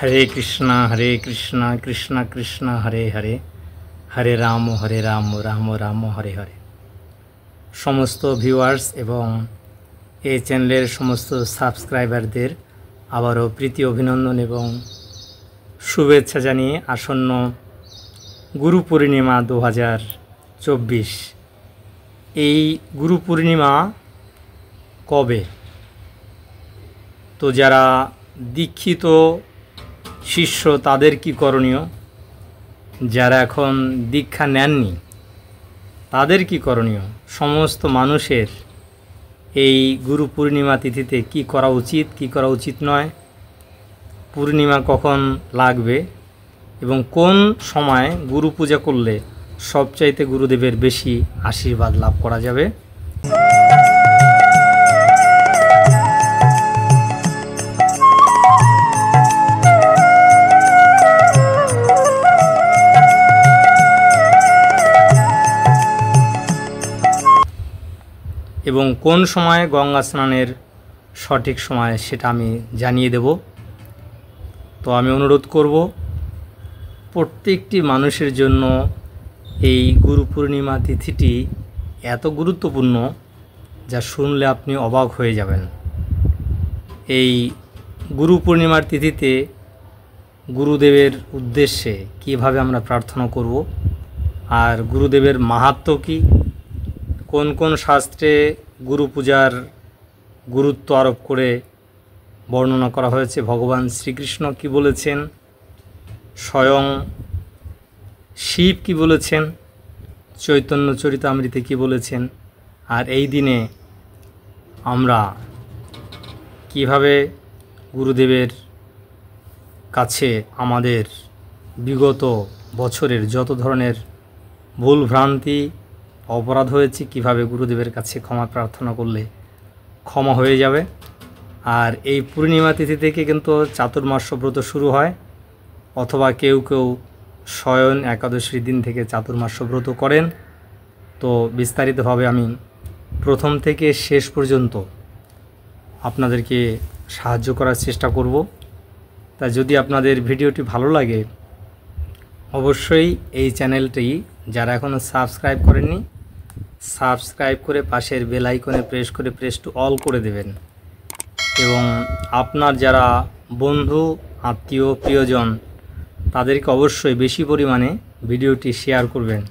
हरे कृष्णा कृष्ण कृष्ण हरे हरे हरे राम राम राम हरे हरे। समस्त ভিউয়ার্স এবং এই চ্যানেলের সমস্ত সাবস্ক্রাইবারদের আবারও প্রীতি অভিনন্দন এবং শুভেচ্ছা জানিয়ে আসন্ন গুরু পূর্ণিমা 2024 এই গুরু পূর্ণিমা কবে? তো যারা দীক্ষিত শিষ্য তাদের কি করণীয়, যারা এখন দীক্ষা নেননি তাদের কি করণীয়, সমস্ত মানুষের এই গুরু পূর্ণিমা তিথিতে কি করা উচিত কি করা উচিত নয়, পূর্ণিমা কখন লাগবে এবং কোন সময় গুরু পূজা করলে সবচাইতে গুরুদেবের বেশি আশীর্বাদ লাভ করা যাবে। এবং কোন সময় গঙ্গা স্নানের সঠিক সময় সেটা আমি জানিয়ে দেব। তো আমি অনুরোধ করব প্রত্যেকটি মানুষের জন্য এই গুরু পূর্ণিমা তিথিটি এত গুরুত্বপূর্ণ যা শুনলে আপনি অবাক হয়ে যাবেন। এই গুরু পূর্ণিমার তিথিতে গুরুদেবের উদ্দেশ্যে কিভাবে আমরা প্রার্থনা করব, আর গুরুদেবের মাহাত্ম্য কী, কোন কোন শাস্ত্রে গুরু পূজার গুরুত্ব আরোপ করে বর্ণনা করা হয়েছে, ভগবান শ্রীকৃষ্ণ কি বলেছেন, স্বয়ং শিব কি বলেছেন, চৈতন্য চরিতামৃতে কি বলেছেন, আর এই দিনে আমরা কিভাবে গুরুদেবের কাছে আমাদের বিগত বছরের যত ধরনের ভুল ভ্রান্তি অপরাধ হয়েছে কিভাবে গুরুদেবের কাছে ক্ষমা প্রার্থনা করলে ক্ষমা হয়ে যাবে। আর এই পূর্ণিমা তিথি থেকে কিন্তু চাতুর্মাস্য ব্রত শুরু হয়, অথবা কেউ কেউ শয়ন একাদশীর দিন থেকে চাতুর্মাস্য ব্রত করেন। তো বিস্তারিতভাবে আমি প্রথম থেকে শেষ পর্যন্ত আপনাদেরকে সাহায্য করার চেষ্টা করব। তা যদি আপনাদের ভিডিওটি ভালো লাগে অবশ্যই এই চ্যানেলটি যারা এখনও সাবস্ক্রাইব করেননি সাবস্ক্রাইব করে পাশের বেল আইকনে প্রেস টু অল করে দেবেন। এবং আপনার যারা বন্ধু আত্মীয় প্রিয়জন তাদেরকে অবশ্যই বেশি পরিমাণে ভিডিওটি শেয়ার করবেন।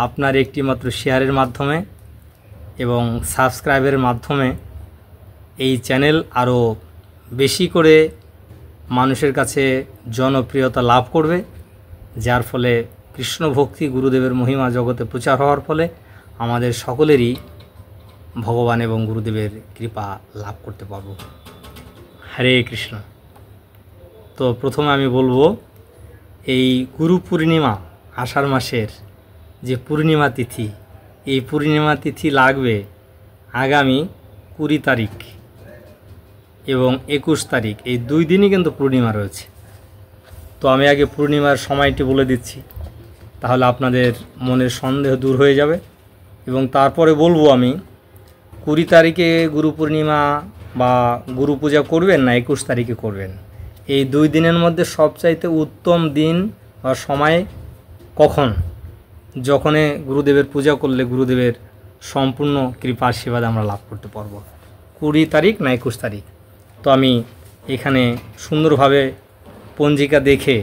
আপনার একটি মাত্র শেয়ারের মাধ্যমে এবং সাবস্ক্রাইবের মাধ্যমে এই চ্যানেল আরও বেশি করে মানুষের কাছে জনপ্রিয়তা লাভ করবে, যার ফলে কৃষ্ণ ভক্তি গুরুদেবের মহিমা জগতে প্রচার হওয়ার ফলে আমাদের সকলেরই ভগবান এবং গুরুদেবের কৃপা লাভ করতে পারব। হরে কৃষ্ণ। তো প্রথমে আমি বলবো এই গুরু পূর্ণিমা আষাঢ় মাসের যে পূর্ণিমা তিথি, এই পূর্ণিমা তিথি লাগবে আগামী 20 তারিখ এবং 21 তারিখ, এই 2 দিনই কিন্তু পূর্ণিমা রয়েছে। তো আমি আগে পূর্ণিমার সময়টি বলে দিচ্ছি, তাহলে আপনাদের মনের সন্দেহ দূর হয়ে যাবে। এবং তারপরে বলবো আমি 20 তারিখে গুরু পূর্ণিমা বা গুরু পূজা করবেন না 21 তারিখে করবেন, এই 2 দিনের মধ্যে সবচাইতে উত্তম দিন বা সময় কখন, যখনে গুরুদেবের পূজা করলে গুরুদেবের সম্পূর্ণ কৃপা আশীর্বাদ আমরা লাভ করতে পারবো, 20 তারিখ না 21 তারিখ। তো আমি এখানে সুন্দরভাবে পঞ্জিকা দেখে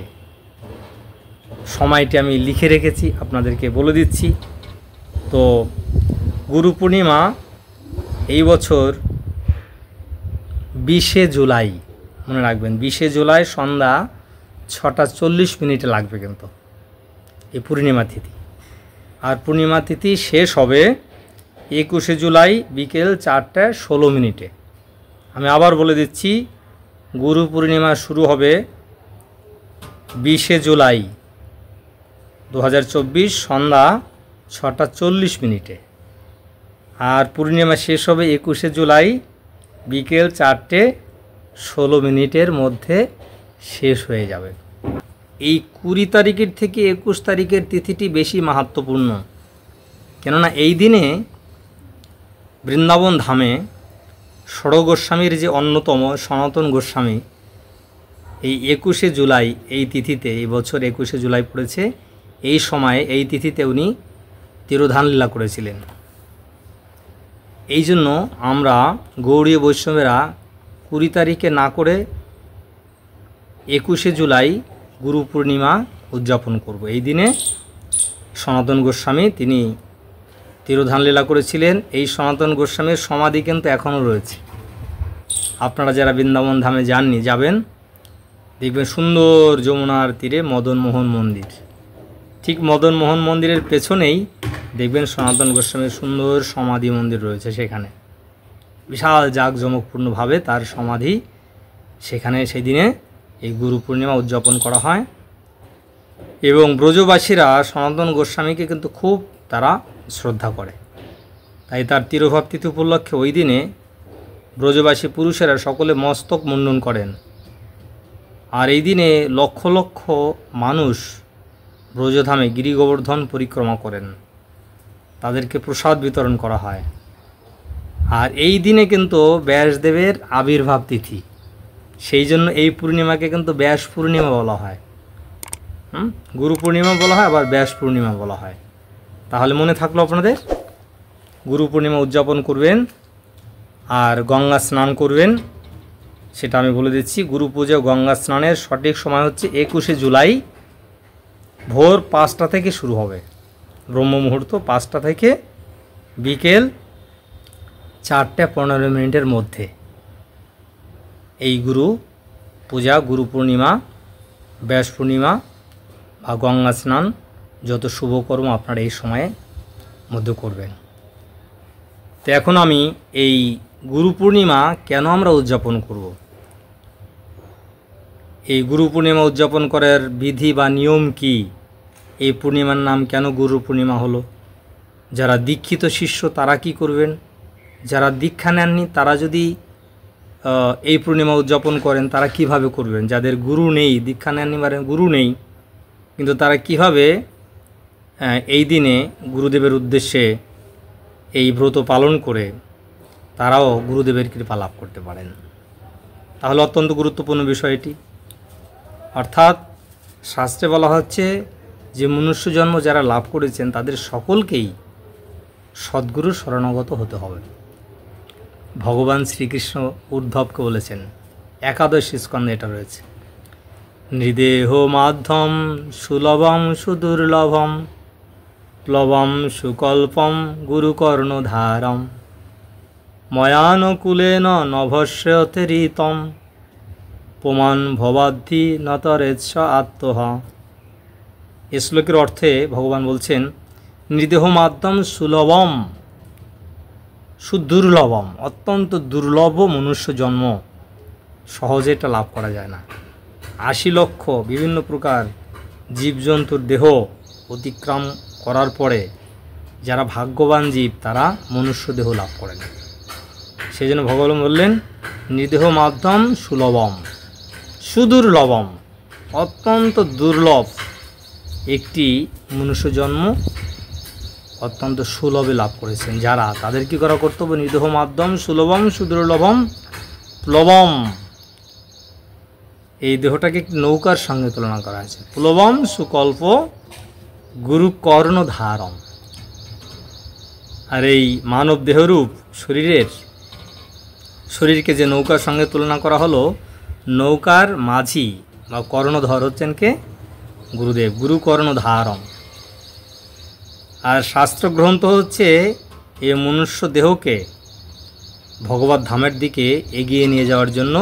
সময়টি আমি লিখে রেখেছি, আপনাদেরকে বলে দিচ্ছি। তো গুরু পূর্ণিমা এই বছর 20শে জুলাই, মনে রাখবেন 20শে জুলাই সন্ধ্যা 6:40 লাগবে কিন্তু এই পূর্ণিমা তিথি। আর পূর্ণিমা তিথি শেষ হবে 21শে জুলাই বিকেল 4:16। আমি আবার বলে দিচ্ছি, গুরু পূর্ণিমা শুরু হবে 20শে জুলাই 2024 সন্ধ্যা 6:40, আর পূর্ণিমা শেষ হবে 21শে জুলাই বিকেল 4:16 মধ্যে শেষ হয়ে যাবে। এই 20 তারিখের থেকে 21 তারিখের তিথিটি বেশি মাহাত্ম্যপূর্ণ, কেননা এই দিনে বৃন্দাবন ধামে ষড় গোস্বামীর যে অন্যতম সনাতন গোস্বামী এই 21শে জুলাই এই তিথিতে, এই বছর 21শে জুলাই পড়েছে, এই সময়ে এই তিথিতে উনি তিরোধান লীলা করেছিলেন। এই জন্য আমরা গৌড়ীয় বৈষ্ণবেরা 20 তারিখে না করে 21শে জুলাই গুরু পূর্ণিমা উদযাপন করব। এই দিনে সনাতন গোস্বামী তিনি তিরোধান লীলা করেছিলেন। এই সনাতন গোস্বামীর সমাধি কিন্তু এখনও রয়েছে। আপনারা যারা বৃন্দাবন ধামে যাননি, যাবেন, দেখবেন সুন্দর যমুনার তীরে মদনমোহন মন্দির। ঠিক মদনমোহন মন্দিরের পেছনেই দেখবেন সনাতন গোস্বামীর সুন্দর সমাধি মন্দির রয়েছে। সেখানে বিশাল জাঁকজমকপূর্ণভাবে তার সমাধি, সেখানে সেই দিনে এই গুরু পূর্ণিমা উদযাপন করা হয়। এবং ব্রজবাসীরা সনাতন গোস্বামীকে কিন্তু খুব তারা শ্রদ্ধা করে। তাই তার তিরোভাব তিথি উপলক্ষে ওই দিনে ব্রজবাসী পুরুষেরা সকলে মস্তক মুন্ডন করেন। আর এই দিনে লক্ষ লক্ষ মানুষ ব্রজধামে গিরি গোবর্ধন পরিক্রমা করেন, তাদেরকে প্রসাদ বিতরণ করা হয়। আর এই দিনে কিন্তু ব্যাসদেবের আবির্ভাব তিথি, সেই জন্য এই পূর্ণিমাকে কিন্তু ব্যাস পূর্ণিমা বলা হয়। গুরু পূর্ণিমা বলা হয়, আবার ব্যাস পূর্ণিমা বলা হয়। তাহলে মনে থাকলো আপনাদের, গুরু পূর্ণিমা উদযাপন করবেন আর গঙ্গা স্নান করবেন। সেটা আমি বলে দিচ্ছি। গুরু পূজা গঙ্গা স্নানের সঠিক সময় হচ্ছে 21শে জুলাই ভোর 5টা থেকে শুরু হবে। ব্রহ্ম মুহূর্ত 5টা থেকে বিকেল 4:15 মধ্যে এই গুরু পূজা, গুরু পূর্ণিমা, ব্যাস পূর্ণিমা বা গঙ্গা স্নান, যত শুভকর্ম আপনারা এই সময়ে মধ্যে করবেন। তো এখন আমি এই গুরু পূর্ণিমা কেন আমরা উদযাপন করব, এই গুরু পূর্ণিমা উদযাপন করার বিধি বা নিয়ম কি, এই পূর্ণিমার নাম কেন গুরু পূর্ণিমা হলো, যারা দীক্ষিত শিষ্য তারা কি করবেন, যারা দীক্ষা নেননি তারা যদি এই পূর্ণিমা উদযাপন করেন তারা কিভাবে করবেন, যাদের গুরু নেই, দীক্ষা নেননি মানে গুরু নেই, কিন্তু তারা কিভাবে এই দিনে গুরুদেবের উদ্দেশ্যে এই ব্রত পালন করে তারাও গুরুদেবের কৃপা লাভ করতে পারেন। তাহলে অত্যন্ত গুরুত্বপূর্ণ বিষয় এটি। অর্থাৎ শাস্ত্রে বলা হচ্ছে যে মনুষ্য জন্ম যারা লাভ করেছেন তাদের সকলকেই সদ্গুরুর শরণাগত হতে হবে। ভগবান শ্রীকৃষ্ণ উদ্ধবকে বলেছেন, একাদশ স্কন্ধে এটা রয়েছে, নৃদেহ মাধ্যম সুলভম সুদুর্লভম প্লবম সুকল্পম গুরুকর্ণধারম ময়ানুকূলেন নভস্যতিরিতম প্রমাণ ভবাদ্ধি নতরেচ্ছ আত্মহ। এ শ্লোকের অর্থে ভগবান বলছেন, নৃদেহ মাধ্যম সুলভম সুদুর্লভম, অত্যন্ত দুর্লভ মনুষ্য জন্ম, সহজে এটা লাভ করা যায় না। 80 লক্ষ বিভিন্ন প্রকার জীবজন্তুর দেহ অতিক্রম করার পরে যারা ভাগ্যবান জীব তারা মনুষ্য দেহ লাভ করেন। সেই জন্য ভগবান বললেন, নৃদেহ মাধ্যম সুলভম সুদুর্লভম, অত্যন্ত দুর্লভ একটি মনুষ্য জন্ম অত্যন্ত সুলভে লাভ করেছেন যারা, তাদের কি করা কর্তব্য, নৃদেহ মাধ্যম সুলভম সুদুর্লভম প্লবম, এই দেহটাকে নৌকার সঙ্গে তুলনা করা হয়েছে, প্লবম সুকল্প গুরু কর্ণধারম। আর এই মানব দেহরূপ শরীরকে যে নৌকার সঙ্গে তুলনা করা হলো, নৌকার মাঝি বা কর্ণধর হচ্ছেন কে, গুরুদেব, গুরু কর্ণধারম। আর শাস্ত্রগ্রন্থ হচ্ছে এই মনুষ্য দেহকে ভগবত ধামের দিকে এগিয়ে নিয়ে যাওয়ার জন্য,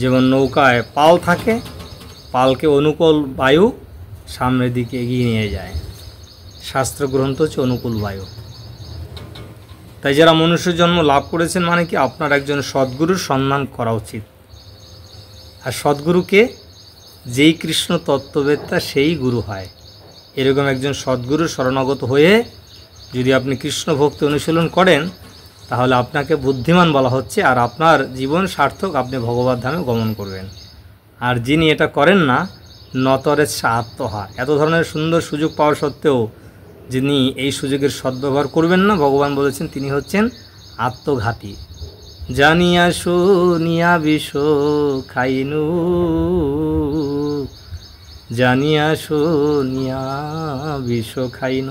যেমন নৌকায় পাল থাকে, পালকে অনুকূল বায়ু সামনের দিকে এগিয়ে নিয়ে যায়, শাস্ত্রগ্রন্থ হচ্ছে অনুকূল বায়ু। তাই যারা মনুষ্য জন্ম লাভ করেছেন মানে কি, আপনার একজন সদ্গুরুর সন্ধান করা উচিত। আর সদ্গুরুকে, যেই কৃষ্ণ তত্ত্ববেত্তা সেই গুরু হয়। এরকম একজন সদ্গুরুর শরণাগত হয়ে যদি আপনি কৃষ্ণ ভক্তি অনুশীলন করেন তাহলে আপনাকে বুদ্ধিমান বলা হচ্ছে, আর আপনার জীবন সার্থক, আপনি ভগবত ধামে গমন করবেন। আর যিনি এটা করেন না, নতরেচ্ছা আত্মহা, এত ধরনের সুন্দর সুযোগ পাওয়া সত্ত্বেও যিনি এই সুযোগের সদ্ব্যবহার করবেন না, ভগবান বলেছেন তিনি হচ্ছেন আত্মঘাতী। জানিয়া শুনিয়া বিষ খাইনু জানিয়া শুনিয়া বিষ খাইন।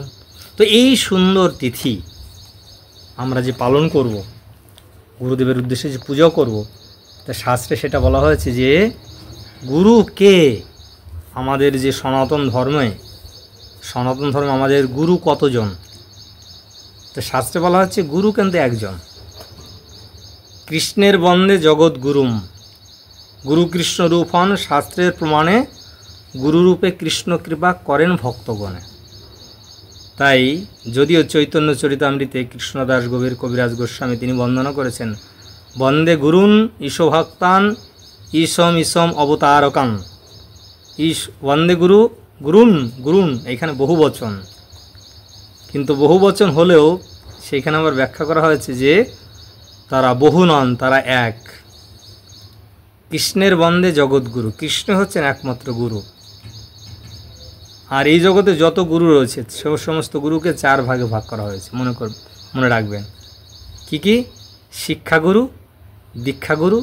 তো এই সুন্দর তিথি আমরা যে পালন করব, গুরুদেবের উদ্দেশ্যে যে পূজা করব, তা শাস্ত্রে সেটা বলা হয়েছে যে গুরু কে? আমাদের যে সনাতন ধর্মে আমাদের গুরু কতজন? তো শাস্ত্রে বলা হচ্ছে গুরু কিন্তু একজন। কৃষ্ণের বন্দে জগৎ গুরুম, গুরু কৃষ্ণ রূপ হন শাস্ত্রের প্রমাণে, গুরুরূপে কৃষ্ণ কৃপা করেন ভক্তগণে। তাই যদিও চৈতন্য চরিতামৃতে কৃষ্ণদাস গভীর কবিরাজ গোস্বামী তিনি বন্দনা করেছেন, বন্দে গুরুন ঈশভক্তান ঈশম ঈশম অবতারকান। বন্দে গুরুন এখানে বহু বচন, কিন্তু বহু বচন হলেও সেইখানে আবার ব্যাখ্যা করা হয়েছে যে তারা বহু নন, তারা এক। কৃষ্ণের বন্দে জগৎগুরু, কৃষ্ণ হচ্ছেন একমাত্র গুরু। আর এই জগতে যত গুরু রয়েছে সে সমস্ত গুরুকে 4 ভাগে ভাগ করা হয়েছে। মনে রাখবেন কি কি? শিক্ষাগুরু, দীক্ষাগুরু,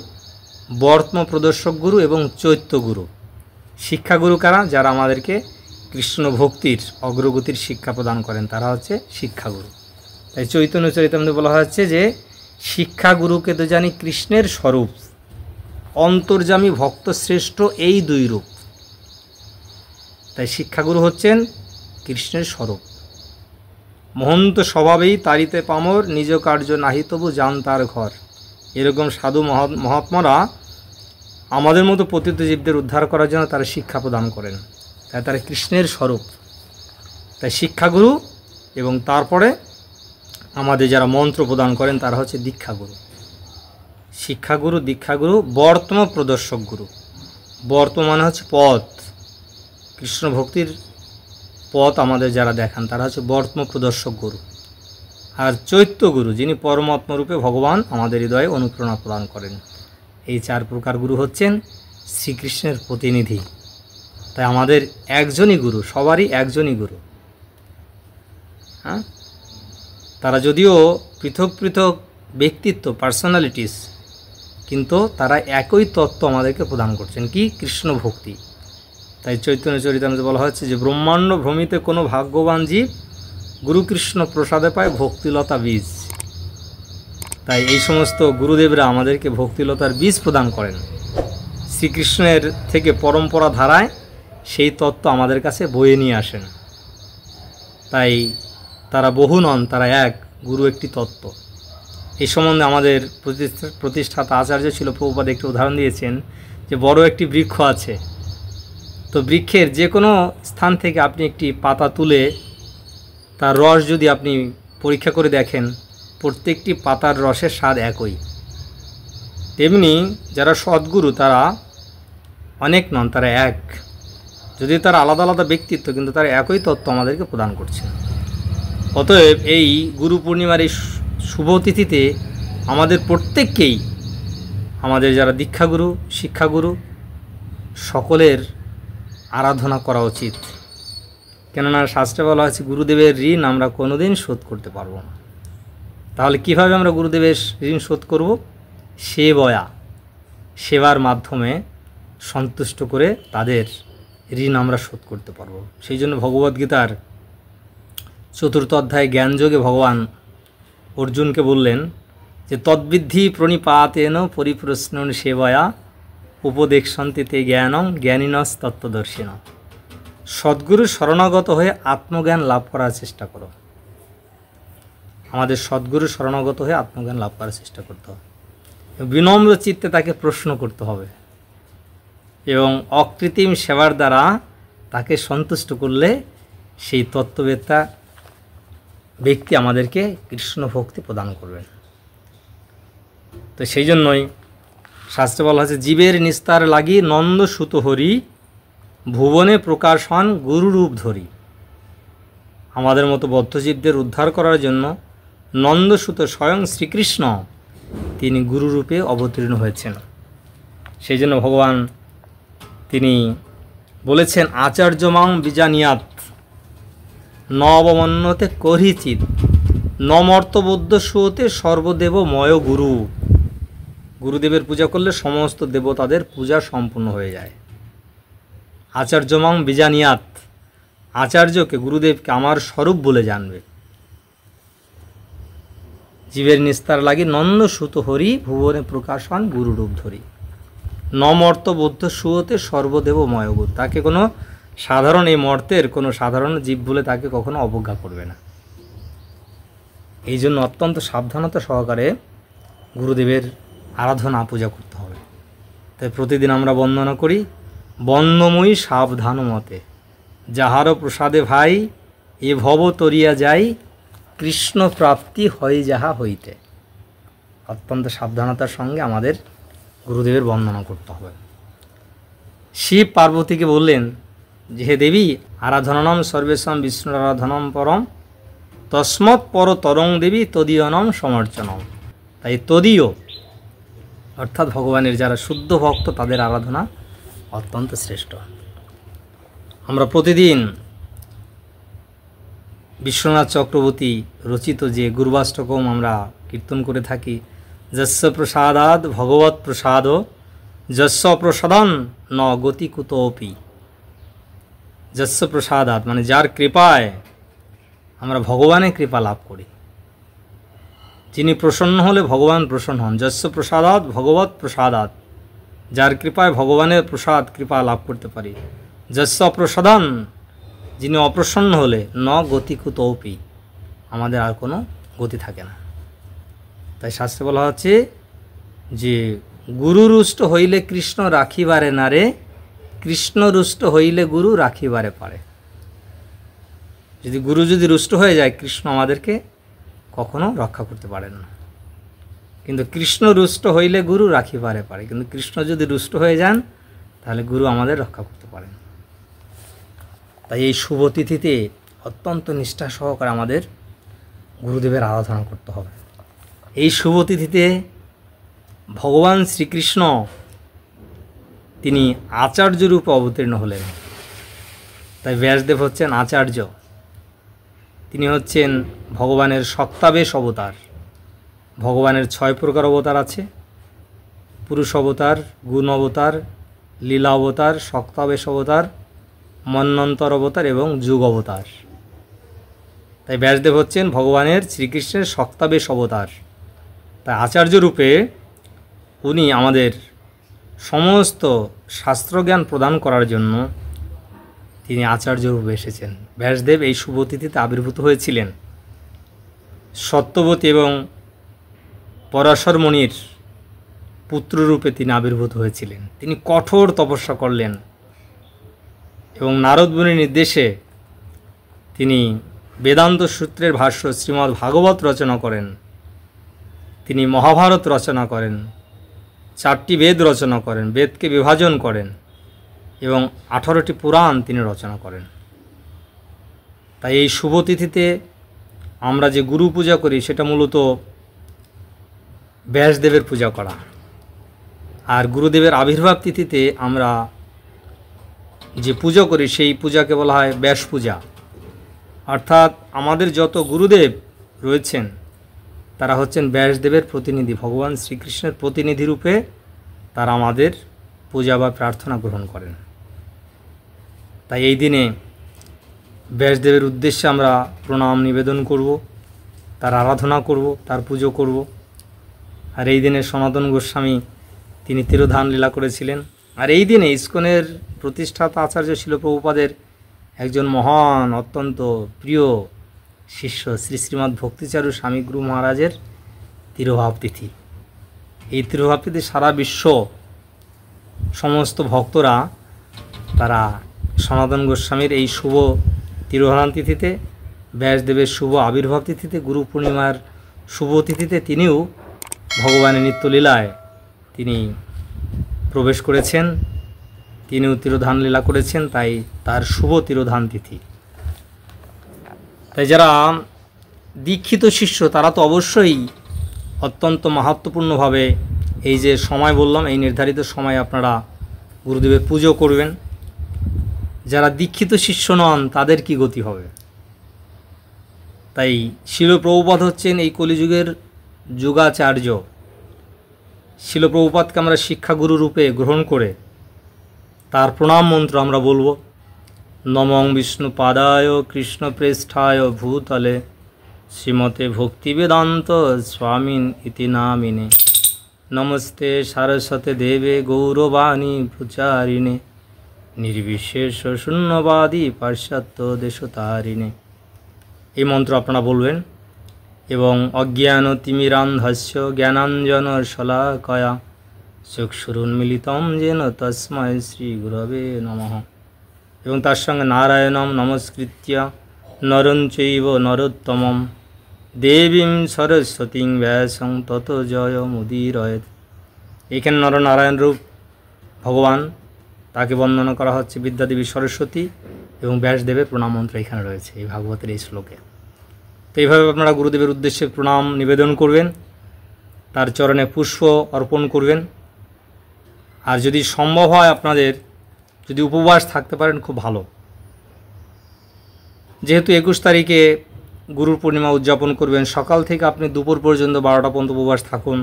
বর্তম প্রদর্শক গুরু এবং চৈত্য গুরু। শিক্ষাগুরু কারা? যারা আমাদেরকে কৃষ্ণ ভক্তির অগ্রগতির শিক্ষা প্রদান করেন, তারা হচ্ছে শিক্ষাগুরু। তাই চৈতন্য চরিতামৃতে বলা হচ্ছে যে শিক্ষাগুরুকে তো জানি কৃষ্ণের স্বরূপ, অন্তর্যামী ভক্ত শ্রেষ্ঠ এই 2 রূপ। তাই শিক্ষাগুরু হচ্ছেন কৃষ্ণের স্বরূপ। মহন্ত স্বভাবেই তারিতে পামর, নিজ কার্য নাহি তবু যান তার ঘর। এরকম সাধু মহাত্মারা আমাদের মতো পতিত জীবদের উদ্ধার করার জন্য তারা শিক্ষা প্রদান করেন, তাই তারা কৃষ্ণের স্বরূপ। তাই শিক্ষাগুরু এবং তারপরে আমাদের যারা মন্ত্র প্রদান করেন তারা হচ্ছে দীক্ষাগুরু। শিক্ষাগুরু, দীক্ষাগুরু, বর্তম প্রদর্শক গুরু। বর্তমানে হচ্ছে পথ, কৃষ্ণ ভক্তির পথ আমাদের যারা দেখান তারা হচ্ছে বর্তম প্রদর্শক গুরু। আর চৈত্য গুরু, যিনি পরমাত্মরূপে ভগবান আমাদের হৃদয়ে অনুপ্রেরণা প্রদান করেন। এই 4 প্রকার গুরু হচ্ছেন শ্রীকৃষ্ণের প্রতিনিধি। তাই আমাদের একজনই গুরু, সবারই একজনই গুরু। হ্যাঁ, তারা যদিও পৃথক পৃথক ব্যক্তিত্ব, পার্সোনালিটিস, কিন্তু তারা একই তত্ত্ব আমাদেরকে প্রদান করছেন, কি? কৃষ্ণ ভক্তি। তাই চৈতন্য চরিতামৃতে বলা হচ্ছে যে ব্রহ্মাণ্ড ভ্রমিতে কোনো ভাগ্যবান জীব গুরুকৃষ্ণ প্রসাদে পায় ভক্তিলতা বীজ। তাই এই সমস্ত গুরুদেবরা আমাদেরকে ভক্তিলতার বীজ প্রদান করেন। শ্রীকৃষ্ণের থেকে পরম্পরা ধারায় সেই তত্ত্ব আমাদের কাছে বয়ে নিয়ে আসেন। তাই তারা বহু নন, তারা এক, গুরু একটি তত্ত্ব। এই সম্বন্ধে আমাদের প্রতিষ্ঠাতা আচার্য ছিল প্রভুপাদ একটি উদাহরণ দিয়েছেন যে বড় একটি বৃক্ষ আছে, তো বৃক্ষের যে কোনো স্থান থেকে আপনি একটি পাতা তুলে তার রস যদি আপনি পরীক্ষা করে দেখেন, প্রত্যেকটি পাতার রসের স্বাদ একই। তেমনি যারা সদ্গুরু তারা অনেক নন, তারা এক। যদি তারা আলাদা আলাদা ব্যক্তিত্ব, কিন্তু তারা একই তত্ত্ব আমাদেরকে প্রদান করছে। অতএব এই গুরু পূর্ণিমার এই শুভ তিথিতে আমাদের প্রত্যেককেই, আমাদের যারা দীক্ষাগুরু, শিক্ষাগুরু, সকলের আরাধনা করা উচিত। কেননা শাস্ত্রে বলা হয়েছে গুরুদেবের ঋণ আমরা কোনোদিন শোধ করতে পারবো না। তাহলে কিভাবে আমরা গুরুদেবের ঋণ শোধ করব? সেবার মাধ্যমে সন্তুষ্ট করে তাদের ঋণ আমরা শোধ করতে পারবো। সেই জন্য ভগবদ্গীতার 4th অধ্যায়ে জ্ঞানযোগে ভগবান অর্জুনকে বললেন যে তদ্বিদ্ধি প্রণিপাতেন পরিপ্রশ্ন সেবায়া উপদেক্ষন্তে তে জ্ঞানং জ্ঞানীনস তত্ত্বদর্শিন। সদ্গুরুর শরণাগত হয়ে আত্মজ্ঞান লাভ করার চেষ্টা করো। আমাদের সদ্গুরু শরণাগত হয়ে আত্মজ্ঞান লাভ করার চেষ্টা করতে হবে, বিনম্র চিত্তে তাকে প্রশ্ন করতে হবে এবং অকৃত্রিম সেবার দ্বারা তাকে সন্তুষ্ট করলে সেই তত্ত্ববেত্তা ব্যক্তি আমাদেরকে কৃষ্ণ ভক্তি প্রদান করবেন। তো সেই জন্যই শাস্ত্রে বলা হয়েছে জীবের নিস্তার লাগি নন্দ সুত হরি ভুবনে প্রকাশ হন গুরুরূপ ধরি। আমাদের মতো বদ্ধজীবদের উদ্ধার করার জন্য নন্দসুত স্বয়ং শ্রীকৃষ্ণ তিনি গুরুরূপে অবতীর্ণ হয়েছেন। সেই জন্য ভগবান তিনি বলেছেন আচার্য মাং বিজানিয়াত ন অবমন্যতে করিচিত নমর্তবদ্ধ সুতে সর্বদেবময় গুরু। গুরুদেবের পূজা করলে সমস্ত দেবতাদের পূজা সম্পূর্ণ হয়ে যায়। আচার্যমাং বিজানিয়াত, আচার্যকে গুরুদেবকে আমার স্বরূপ বলে জানবে। জীবের নিস্তার লাগি নন্দ সুত হরি, ভুবনে প্রকাশন গুরুরূপ ধরি। নমর্ত বৌদ্ধ সুয়তে সর্বদেবময় গুরু। তাকে কোনো সাধারণ, এই মর্তের কোনো সাধারণ জীব বলে তাকে কখনো অবজ্ঞা করবে না। এই জন্য অত্যন্ত সাবধানতা সহকারে গুরুদেবের আরাধনা পূজা করতে হবে। তাই প্রতিদিন আমরা বন্দনা করি, বন্দময়ী সাবধান মতে, যাহারও প্রসাদে ভাই এ ভব তরিয়া যাই, কৃষ্ণ প্রাপ্তি হয় যাহা হইতে। অত্যন্ত সাবধানতার সঙ্গে আমাদের গুরুদেবের বন্দনা করতে হবে। শিব পার্বতীকে বললেন যে, হে দেবী, আরাধনাম সর্বেশাম বিষ্ণুর আরাধনাম পরম, তস্মৎ পর তরং দেবী তদীয়নম সমর্চনম। তাই তদীয় অর্থাৎ ভগবানের যারা শুদ্ধ ভক্ত তাদের আরাধনা অত্যন্ত শ্রেষ্ঠ। আমরা প্রতিদিন বিশ্বনাথ চক্রবর্তী রচিত যে গুরুবাষ্টকম আমরা কীর্তন করে থাকি, যস্য প্রসাদাদ ভগবৎ প্রসাদ, যস্য প্রসাদন ন গতি কুতোপি। যস্য প্রসাদাদ মানে যার কৃপায় আমরা ভগবানের কৃপা লাভ করি, যিনি প্রসন্ন হলে ভগবান প্রসন্ন হন। যস্য প্রসাদাদ ভগবৎ প্রসাদাদ, যার কৃপায় ভগবানের প্রসাদ কৃপা লাভ করতে পারি। যস্য অপ্রসাদন, যিনি অপ্রসন্ন হলে ন গতি কুতোপি, আমাদের আর কোনো গতি থাকে না। তাই শাস্ত্রে বলা হচ্ছে যে গুরু রুষ্ট হইলে কৃষ্ণ রাখিবারে নারে, কৃষ্ণ রুষ্ট হইলে গুরু রাখিবারে পারে। যদি গুরু যদি রুষ্ট হয়ে যায়, কৃষ্ণ আমাদেরকে কখনো রক্ষা করতে পারেন না। কিন্তু কৃষ্ণ রুষ্ট হইলে গুরু রাখিবারে পারে, কিন্তু কৃষ্ণ যদি রুষ্ট হয়ে যান তাহলে গুরু আমাদের রক্ষা করতে পারেন। তাই এই শুভ তিথিতে অত্যন্ত নিষ্ঠা সহকারে আমাদের গুরুদেবের আরাধনা করতে হবে। এই শুভ তিথিতে ভগবান শ্রীকৃষ্ণ তিনি আচার্য রূপে অবতীর্ণ হলেন। তাই ব্যাসদেব হচ্ছেন আচার্য, তিনি হচ্ছেন ভগবানের সত্তাবেশ অবতার। ভগবানের 6 প্রকার অবতার আছে, পুরুষ অবতার, গুণ অবতার, লীলা অবতার, সত্তাবেশ অবতার, মন্বন্তর অবতার এবং যুগ অবতার। তাই ব্যাসদেব হচ্ছেন ভগবানের শ্রীকৃষ্ণের সত্তাবেশ অবতার। তাই আচার্য রূপে উনি আমাদের সমস্ত শাস্ত্রজ্ঞান প্রদান করার জন্য তিনি আচার্য রূপে এসেছেন। ব্যাসদেব এই শুভ তিথিতে আবির্ভূত হয়েছিলেন। সত্যবতী এবং পরাশর মুনির পুত্ররূপে তিনি আবির্ভূত হয়েছিলেন। তিনি কঠোর তপস্যা করলেন এবং নারদ মুনির নির্দেশে তিনি বেদান্ত সূত্রের ভাষ্য শ্রীমদ্ ভাগবত রচনা করেন, তিনি মহাভারত রচনা করেন, 4টি বেদ রচনা করেন, বেদকে বিভাজন করেন এবং 18টি পুরাণ তিনি রচনা করেন। তাই এই শুভ তিথিতে আমরা যে গুরু পূজা করি সেটা মূলত ব্যাসদেবের পূজা করা। আর গুরুদেবের আবির্ভাব তিথিতে আমরা যে পুজো করি সেই পূজাকে বলা হয় ব্যাস পূজা। অর্থাৎ আমাদের যত গুরুদেব রয়েছেন তারা হচ্ছেন ব্যাসদেবের প্রতিনিধি, ভগবান শ্রীকৃষ্ণের প্রতিনিধি রূপে তারা আমাদের পূজা বা প্রার্থনা গ্রহণ করেন। তাই এই দিনে ব্যাসদেবের উদ্দেশ্যে আমরা প্রণাম নিবেদন করব, তার আরাধনা করব, তার পুজো করব। আর এই দিনে সনাতন গোস্বামী তিনি তিরোধান লীলা করেছিলেন। আর এই দিনে ইস্কনের প্রতিষ্ঠাতা আচার্য শিল প্রভুপাদের একজন মহান অত্যন্ত প্রিয় শিষ্য শ্রী শ্রীমৎ ভক্তিচারু স্বামী গুরু মহারাজের তিরোভাব তিথি। এই তিরোভাব তিথি সারা বিশ্ব সমস্ত ভক্তরা তারা সনাতন গোস্বামীর এই শুভ তিরোধান তিথিতে, ব্যাসদেবের শুভ আবির্ভাব তিথিতে, গুরু পূর্ণিমার শুভ তিথিতে তিনিও ভগবানের নিত্যলীলায় তিনি প্রবেশ করেছেন, তিনিও তিরোধান লীলা করেছেন। তাই তার শুভ তিরোধান তিথি। তাই যারা দীক্ষিত শিষ্য তারা তো অবশ্যই অত্যন্ত মাহাত্ম্যপূর্ণভাবে এই যে সময় বললাম, এই নির্ধারিত সময় আপনারা গুরুদেবের পুজো করবেন। যারা দীক্ষিত শিষ্য নন তাদের কি গতি হবে? তাই শিল প্রভুপাদ হচ্ছেন এই কলিযুগের যুগাচার্য। শিল প্রভুপাদকে আমরা শিক্ষাগুরু রূপে গ্রহণ করে তার প্রণাম মন্ত্র আমরা বলবো। নমঃ বিষ্ণুপাদায় কৃষ্ণপ্রেষ্ঠায় ভূতলে শ্রীমতে ভক্তিবেদান্ত স্বামিন ইতি নামিনে। নমস্তে সারস্বতে দেবে গৌরবাণী প্রচারিণে নির্বিশেষ শূন্যবাদী পাশ্চাত্য দেশতারিণে। এই মন্ত্র আপনারা বলবেন এবং অজ্ঞান তিমিরান্ধস্য জ্ঞানাঞ্জন শলাকয়া চক্ষুরুন্মিলিতম যেন তস্मै শ্রী গুরবে নমঃ। এবং তার সঙ্গে নারায়ণম নমস্কৃত্য নরং চৈব নরোত্তমম দেবীং সরস্বতীং ব্যাসং তত জয় মুদীরয়েৎ। এখানে নরনারায়ণ রূপ ভগবান, তাকে বন্দনা করা হচ্ছে বিদ্যাদেবী সরস্বতী এবং ব্যাসদেবের প্রণাম মন্ত্র এখানে রয়েছে এই ভাগবতের এই শ্লোকে। তো এইভাবে আপনারা গুরুদেবের উদ্দেশ্যে প্রণাম নিবেদন করবেন, তার চরণে পুষ্প অর্পণ করবেন। আর যদি সম্ভব হয় আপনাদের যদি উপবাস থাকতে পারেন খুব ভালো। যেহেতু 21 তারিখে গুরুর পূর্ণিমা উদযাপন করবেন, সকাল থেকে আপনি দুপুর পর্যন্ত 12টা পর্যন্ত উপবাস থাকুন।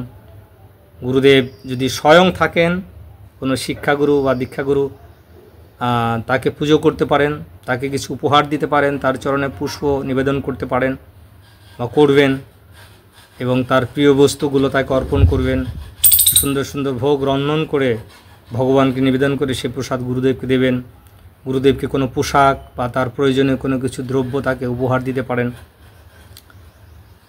গুরুদেব যদি স্বয়ং থাকেন, কোনো শিক্ষাগুরু বা দীক্ষাগুরু, তাকে পুজো করতে পারেন, তাকে কিছু উপহার দিতে পারেন, তার চরণে পুষ্প নিবেদন করতে পারেন বা করবেন এবং তার প্রিয় বস্তুগুলো তাকে অর্পণ করবেন। সুন্দর সুন্দর ভোগ রন্ধন করে ভগবানকে নিবেদন করে সে প্রসাদ গুরুদেবকে দেবেন। গুরুদেবকে কোনো পোশাক বা তার প্রয়োজনীয় কোনো কিছু দ্রব্য তাকে উপহার দিতে পারেন।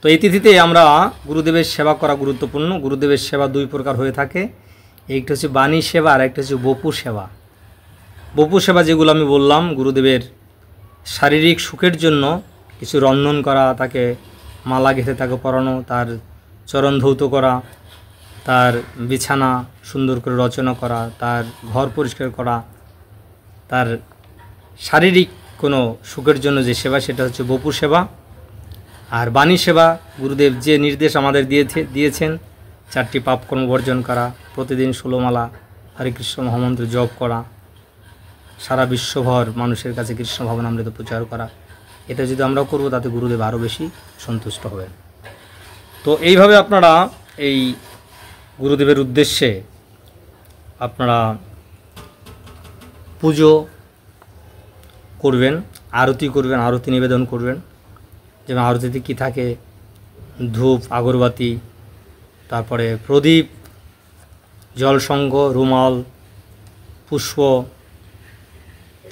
তো এই তিথিতে আমরা গুরুদেবের সেবা করা গুরুত্বপূর্ণ। গুরুদেবের সেবা দুই প্রকার হয়ে থাকে, একটা হচ্ছে বাণী সেবা আর একটা হচ্ছে বপু সেবা। বপু সেবা যেগুলো আমি বললাম, গুরুদেবের শারীরিক সুখের জন্য কিছু রন্ধন করা, তাকে মালা গেঁথে তাকে পরানো, তার চরণ ধৌত করা, তার বিছানা সুন্দর করে রচনা করা, তার ঘর পরিষ্কার করা, তার শারীরিক কোনো সুখের জন্য যে সেবা সেটা হচ্ছে বপু সেবা। আর বাণী সেবা, গুরুদেব যে নির্দেশ আমাদের দিয়েছেন 4টি পাপ কর্ম বর্জন করা, প্রতিদিন 16 মালা হরে কৃষ্ণ মহামন্ত্র জপ করা, সারা বিশ্বভর মানুষের কাছে কৃষ্ণ ভাবনামৃত প্রচার করা, এটা যদি আমরা করব তাতে গুরুদেব আরও বেশি সন্তুষ্ট হবেন। তো এইভাবে আপনারা এই গুরুদেবের উদ্দেশ্যে আপনারা পুজো করবেন, আরতি করবেন, আরতি নিবেদন করবেন। যেমন আরতিতে কী থাকে, ধূপ, আগরবাতি, তারপরে প্রদীপ, জলসংঘ, রুমাল, পুষ্প,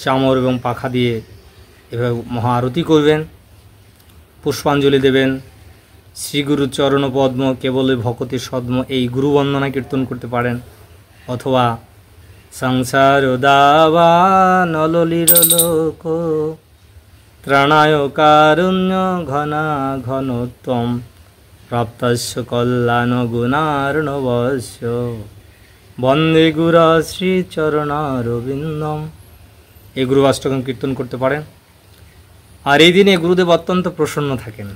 চামর এবং পাখা দিয়ে এভাবে মহা আরতি করবেন, পুষ্পাঞ্জলি দেবেন। শ্রীগুরু চরণ পদ্ম কেবল ভকতি সদ্ম, এই গুরু বন্দনা কীর্তন করতে পারেন। অথবা সংসার দাবা নলির লোক ত্রাণায় কারুণ্য ঘনা ঘনোত্তম প্রাপ্তস্য কল্যাণ গুণার্ণবস্য বন্দে গুরা শ্রী চরণারবিন্দম, এই গুরু অষ্টকম কীর্তন করতে পারেন। আর এই দিনে গুরুদেব অত্যন্ত প্রসন্ন থাকেন।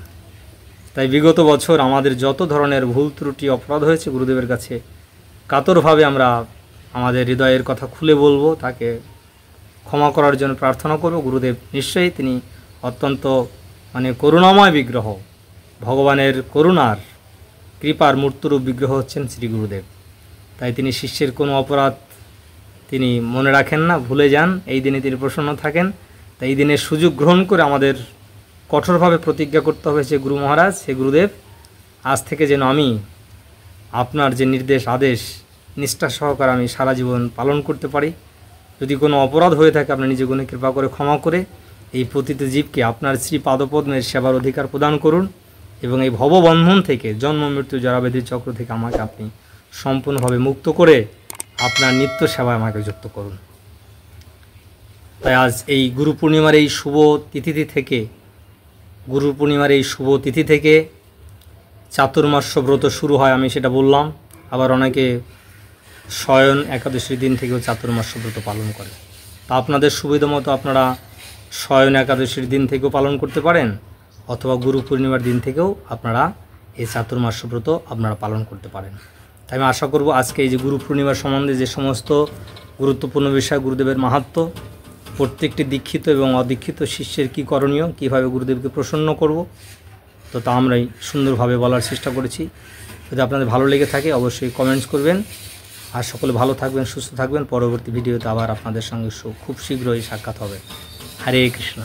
তাই বিগত বছর আমাদের যত ধরনের ভুল ত্রুটি অপরাধ হয়েছে গুরুদেবের কাছে কাতরভাবে আমরা আমাদের হৃদয়ের কথা খুলে বলবো, তাকে ক্ষমা করার জন্য প্রার্থনা করব। গুরুদেব নিশ্চয়ই তিনি অত্যন্ত করুণাময় বিগ্রহ, ভগবানের করুণার কৃপার মূর্তরূপ বিগ্রহ হচ্ছেন শ্রী গুরুদেব। তাই তিনি শিষ্যের কোনো অপরাধ তিনি মনে রাখেন না, ভুলে যান। এই দিনে তিনি প্রসন্ন থাকেন। তাই এই দিনের সুযোগ গ্রহণ করে আমাদের কঠোরভাবে প্রতিজ্ঞা করতে হবে যে গুরু মহারাজ, হে গুরুদেব, আজ থেকে যেন আমি আপনার যে নির্দেশ আদেশ নিষ্ঠা সহকারে আমি সারা জীবন পালন করতে পারি। যদি কোনো অপরাধ হয়ে থাকে আপনি নিজে গুণে কৃপা করে ক্ষমা করে এই পতিত জীবকে আপনার শ্রী পাদপদ্মের সেবার অধিকার প্রদান করুন এবং এই ভববন্ধন থেকে, জন্ম মৃত্যু জরাব্যাধির চক্র থেকে আমাকে আপনি সম্পূর্ণভাবে মুক্ত করে আপনার নিত্য সেবায় আমাকে যুক্ত করুন। তাই আজ এই গুরু পূর্ণিমার এই শুভ তিথি থেকে চাতুর্মাস্য ব্রত শুরু হয়, আমি সেটা বললাম। আবার অনেকে শয়ন একাদশীর দিন থেকেও চাতুর্মাস্য ব্রত পালন করে। তা আপনাদের সুবিধা মতো আপনারা শয়ন একাদশীর দিন থেকেও পালন করতে পারেন, অথবা গুরু পূর্ণিমার দিন থেকেও আপনারা এই চাতুর্মাস্য ব্রত আপনারা পালন করতে পারেন। তাই আমি আশা করব আজকে এই যে গুরু পূর্ণিমার সম্বন্ধে যে সমস্ত গুরুত্বপূর্ণ বিষয়, গুরুদেবের মাহাত্ম্য, প্রত্যেকটি দীক্ষিত এবং অদীক্ষিত শিষ্যের কী করণীয়, কীভাবে গুরুদেবকে প্রসন্ন করব, তো তা আমরাই সুন্দরভাবে বলার চেষ্টা করেছি। যদি আপনাদের ভালো লেগে থাকে অবশ্যই কমেন্টস করবেন। আর সকলে ভালো থাকবেন, সুস্থ থাকবেন। পরবর্তী ভিডিওতে আবার আপনাদের সঙ্গে খুব শীঘ্রই সাক্ষাৎ হবে। হরে কৃষ্ণ।